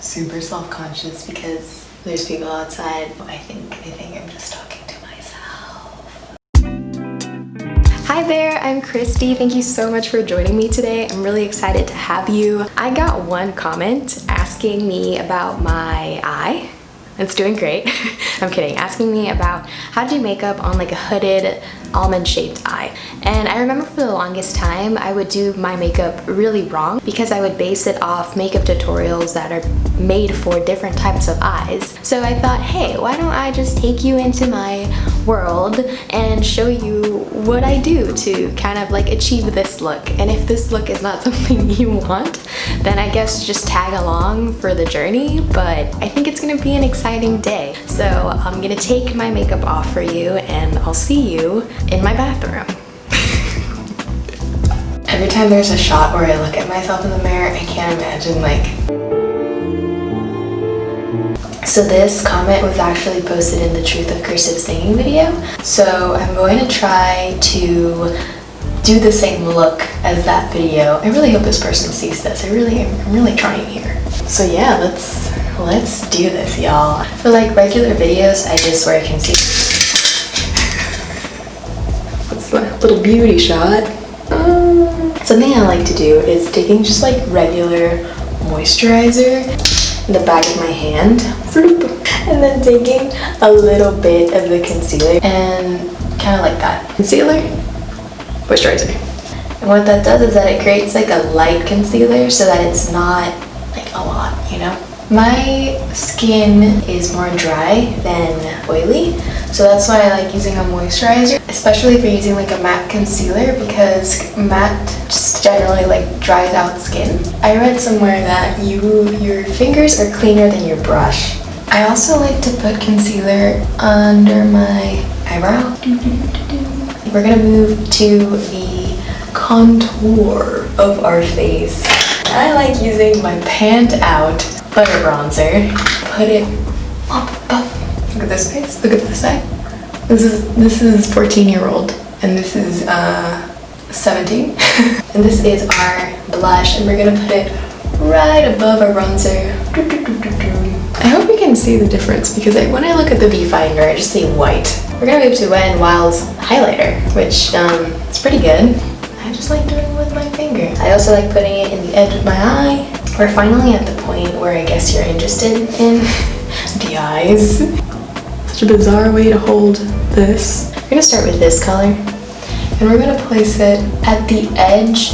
super self-conscious because there's people outside. I think I'm just talking to myself. Hi there, I'm Christy. Thank you so much for joining me today. I'm really excited to have you. I got one comment asking me about my eye. It's doing great. I'm kidding. Asking me about how to do makeup on like a hooded almond-shaped eye. And I remember for the longest time I would do my makeup really wrong because I would base it off makeup tutorials that are made for different types of eyes. So I thought, hey, why don't I just take you into my world and show you what I do to kind of like achieve this look. And if this look is not something you want, then I guess just tag along for the journey. But I think it's gonna be an exciting day. So I'm gonna take my makeup off for you and I'll see you in my bathroom. Every time there's a shot where I look at myself in the mirror, I can't imagine like... So this comment was actually posted in the Truth of Cursive Singing video. So I'm going to try to do the same look as that video. I really hope this person sees this. I'm really trying here. So yeah, let's do this, y'all. For like regular videos, I just wear concealer. What's the little beauty shot? Something I like to do is taking just like regular moisturizer in the back of my hand, and then taking a little bit of the concealer and kind of like that. Concealer, moisturizer. And what that does is that it creates like a light concealer so that it's not like a lot, you know? My skin is more dry than oily, so that's why I like using a moisturizer, especially if you're using like a matte concealer, because matte just generally like dries out skin. I read somewhere that your fingers are cleaner than your brush. I also like to put concealer under my eyebrow. We're gonna move to the contour of our face. I like using my panned out butter bronzer. Put it up above. Look at this face. Look at this side. This is 14-year-old, and this is 17. And this is our blush, and we're gonna put it right above our bronzer. I hope you can see the difference because when I look at the viewfinder, I just see white. We're gonna move to Wet n Wild's highlighter, which is pretty good. I just like doing it with my finger. I also like putting it in the edge of my eye. We're finally at the point where I guess you're interested in the eyes. Such a bizarre way to hold this. We're gonna start with this color, and we're gonna place it at the edge.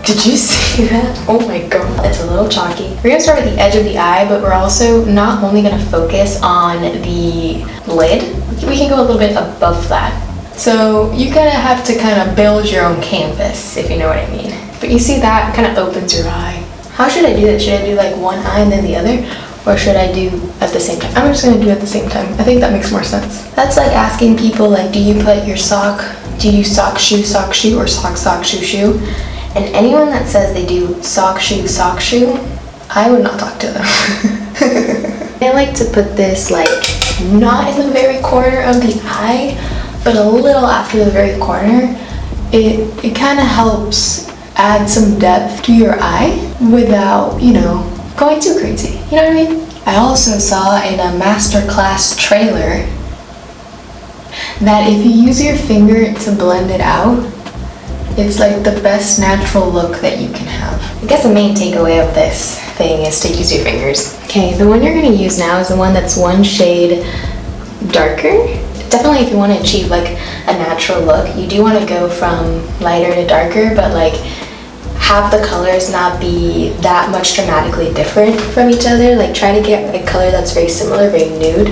Did you see that? Oh my god, it's a little chalky. We're gonna start at the edge of the eye, but we're also not only gonna focus on the lid, we can go a little bit above that. So you kind of have to kind of build your own canvas, if you know what I mean. But you see that kind of opens your eye. How should I do this? Should I do like one eye and then the other? Or should I do at the same time? I'm just gonna do it at the same time. I think that makes more sense. That's like asking people like, do you put your sock, do you sock, shoe, or sock, shoe, shoe? And anyone that says they do sock, shoe, I would not talk to them. I like to put this like not in the very corner of the eye, but a little after the very corner. It kind of helps add some depth to your eye without, you know, going too crazy. You know what I mean? I also saw in a masterclass trailer that if you use your finger to blend it out, it's like the best natural look that you can have. I guess the main takeaway of this thing is to use your fingers. Okay, the one you're gonna use now is the one that's one shade darker. Definitely if you want to achieve like a natural look, you do want to go from lighter to darker, but like have the colors not be that much dramatically different from each other. Like try to get a color that's very similar, very nude,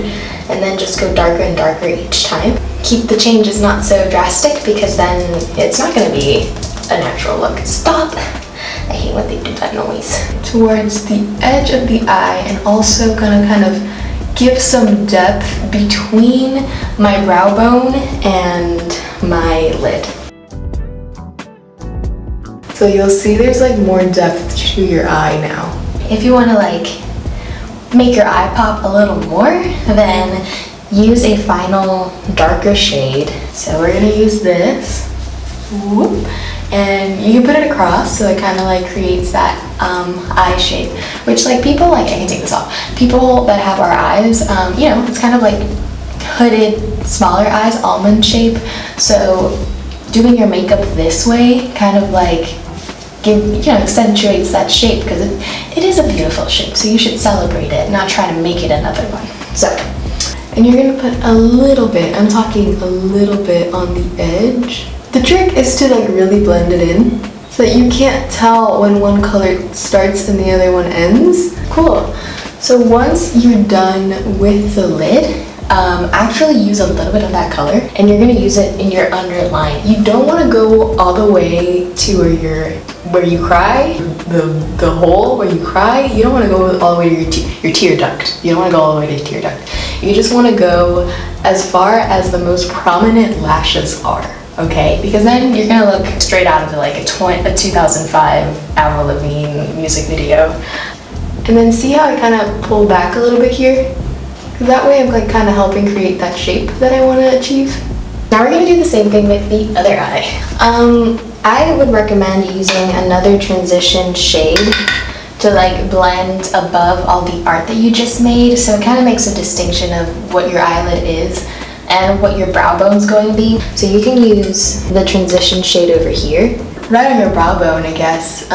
and then just go darker and darker each time. Keep the changes not so drastic because then it's not going to be a natural look. Stop! I hate when they do that noise. Towards the edge of the eye, and also gonna kind of give some depth between my brow bone and my lid. So you'll see there's like more depth to your eye now. If you want to like make your eye pop a little more, then use a final darker shade. So we're gonna use this. Whoop. and you can put it across, so it kind of like creates that eye shape, which like people like, I can take this off, people that have our eyes, you know, it's kind of like hooded, smaller eyes, almond shape, so doing your makeup this way kind of like accentuates that shape, because it is a beautiful shape, so you should celebrate it, not try to make it another one. So, and you're gonna put a little bit, I'm talking a little bit on the edge. The trick is to like really blend it in so that you can't tell when one color starts and the other one ends. Cool. So once you're done with the lid, actually use a little bit of that color and you're gonna use it in your underline. You don't want to go all the way to where you cry, the hole where you cry. You don't want to go all the way to your tear duct. You don't want to go all the way to your tear duct. You just want to go as far as the most prominent lashes are, okay? Because then you're gonna look straight out of like a 2005 Avril Lavigne music video. And then see how I kind of pull back a little bit here? Because that way I'm like kind of helping create that shape that I want to achieve. Now we're gonna do the same thing with the other eye. I would recommend using another transition shade to like blend above all the art that you just made, so it kind of makes a distinction of what your eyelid is and what your brow bone's going to be. So you can use the transition shade over here, right on your brow bone, I guess,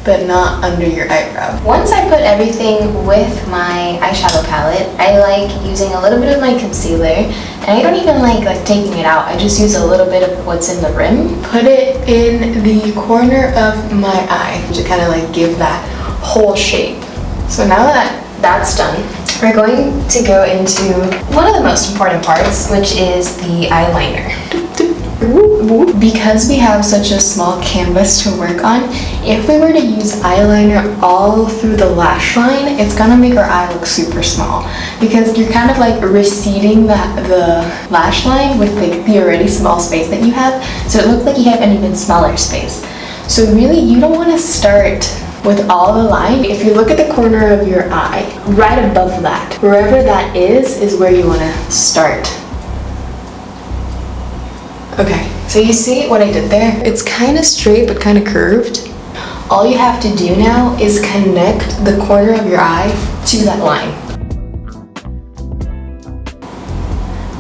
but not under your eyebrow. Once I put everything with my eyeshadow palette, I like using a little bit of my concealer, and I don't even like taking it out. I just use a little bit of what's in the rim. Put it in the corner of my eye to kind of like give that whole shape. So now that that's done, we're going to go into one of the most important parts, which is the eyeliner. Because we have such a small canvas to work on, if we were to use eyeliner all through the lash line, it's gonna make our eye look super small, because you're kind of like receding the lash line with like the already small space that you have, so it looks like you have an even smaller space. So really, you don't want to start with all the line. If you look at the corner of your eye, right above that, wherever that is where you want to start. Okay, so you see what I did there? It's kind of straight but kind of curved. All you have to do now is connect the corner of your eye to that line.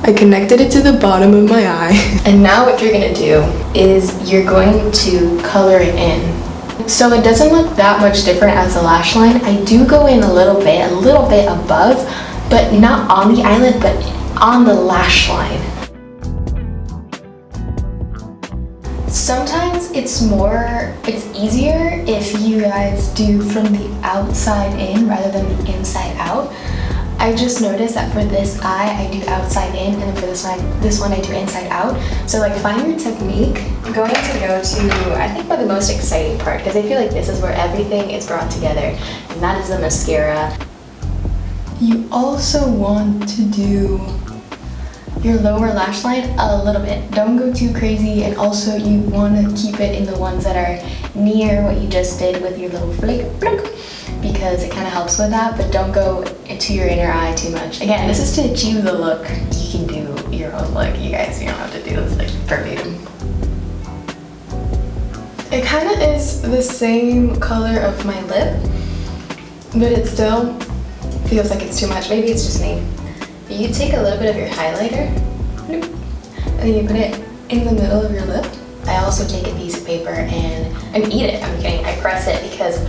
I connected it to the bottom of my eye. And now what you're gonna do is you're going to color it in. So it doesn't look that much different as the lash line. I do go in a little bit above, but not on the eyelid, but on the lash line. Sometimes it's easier if you guys do from the outside in rather than the inside out. I just noticed that for this eye, I do outside in, and then for this one I do inside out. So like, find your technique. I'm going to go to, I think, the most exciting part, because I feel like this is where everything is brought together, and that is the mascara. You also want to do your lower lash line a little bit. Don't go too crazy, and also you want to keep it in the ones that are near what you just did with your little flick, because it kind of helps with that, but don't go into your inner eye too much. Again, this is to achieve the look. You can do your own look, you guys. You don't have to do this like verbatim. It kind of is the same color of my lip, but it still feels like it's too much. Maybe it's just me. You take a little bit of your highlighter, and then you put it in the middle of your lip. I also take a piece of paper and eat it. I'm kidding, I press it, because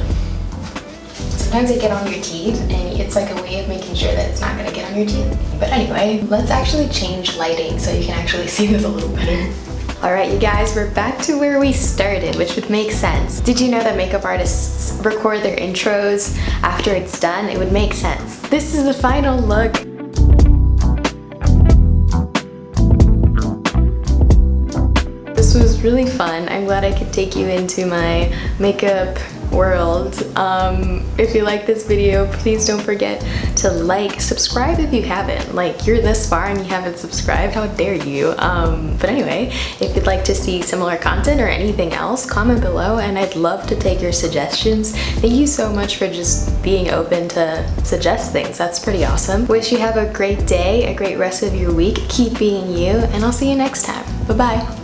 sometimes they get on your teeth, and it's like a way of making sure that it's not gonna get on your teeth. But anyway, let's actually change lighting so you can actually see this a little better. Alright, you guys, we're back to where we started, which would make sense. Did you know that makeup artists record their intros after it's done? It would make sense. This is the final look. This was really fun. I'm glad I could take you into my makeup world. If you like this video, please don't forget to like, subscribe if you haven't. Like, you're this far and you haven't subscribed, how dare you? But anyway, if you'd like to see similar content or anything else, comment below and I'd love to take your suggestions. Thank you so much for just being open to suggest things. That's pretty awesome. Wish you have a great day, a great rest of your week. Keep being you, and I'll see you next time. Bye-bye.